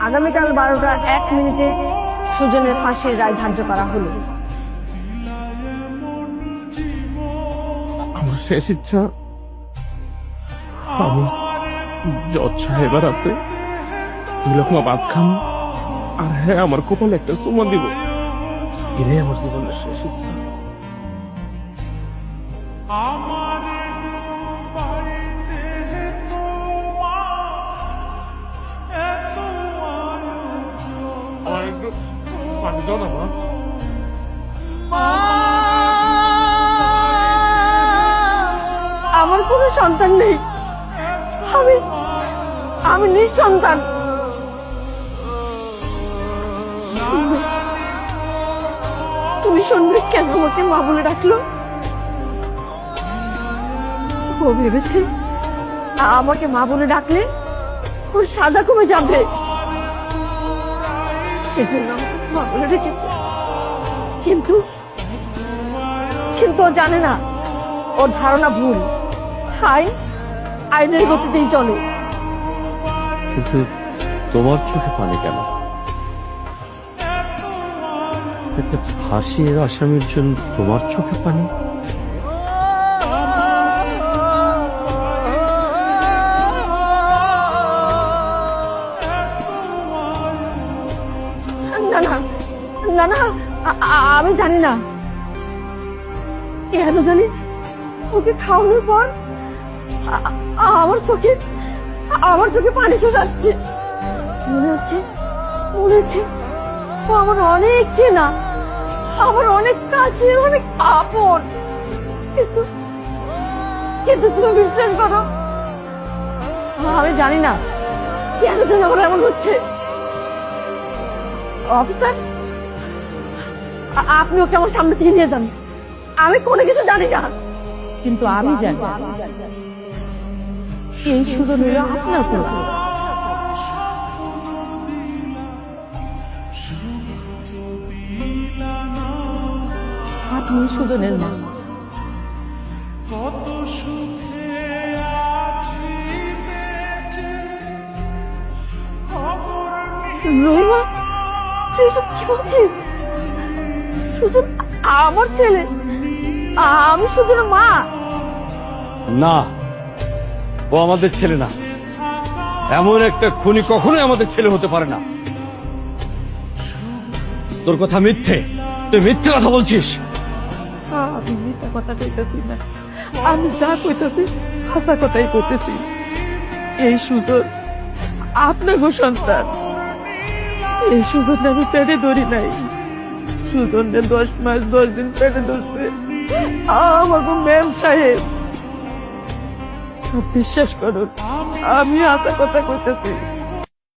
আগামীকাল 12:01 সুজনের ফাঁসির রায় ধার্য করা হলো। আমার শেষ ইচ্ছা আমি জজ সাহেবের হাতে 2 লকমা ভাত খাম আর হ্যাঁ আমার কপালে একটা চুমা দিব। এটাই আমার জীবনের শেষ ইচ্ছা। আমার একটু পানি দাও না মা। আমার কোনো সন্তান নেই, আমি নিঃসন্তান। তুমি শুনবে কেন আমাকে মা বলে ডাকলো? ও ভেবেছে আমাকে মা বলে ডাকলে ওর সাজা কমে যাবে, এজন্য আমাকে মা বলে ডেকেছে। কিন্তু ও জানে না, ওর ধারণা ভুল। আইনের গতিতেই চলে। কিন্তু তোমার চোখে পানি কেন? একটা ফাঁসির আসামির জন্য তোমার চোখে পানি? না না না না, আমি জানি না কেন জানি ওকে খাওয়ানোর পর আমার চোখে পানি চলে আসছে। মনে হচ্ছে ও আমার অনেক চেনা, আমার অনেক কাছের, অনেক আপন। কিন্তু তুমি বিশ্বাস করো, আমি জানি না কেন যেন আমার এমন হচ্ছে। অফিসার, আপনি ওকে আমার সামনে থেকে নিয়ে যান। আমি কোনো কিছু জানি না, কিন্তু আমি জানি এই সুযোগ হলো আপনার পোলা। আপনি সুজনের মা। রহিমা, তুই এসব কি বলছিস? সুজন আমার ছেলে, আমি সুজনের মা। না, ও আমাদের ছেলে না। এমন একটা খুনি কখনোই আমাদের ছেলে হতে পারে না। তোর কথা মিথ্যে, তুই মিথ্যে কথা বলছিস। আমি মিথ্যা কথা কইতেছি না, আমি যা কইতেছি হাসা কথাই কইতেছি। এই সুজন আপনার সন্তান। এই সুজন আমি পেটে ধরি নাই, সুজনকে 10 মাস 10 দিন পেটে ধরছে আমাকে ম্যাম সাহেব। বিশ্বাস করুন, আমি আশা কথা কইতেছি।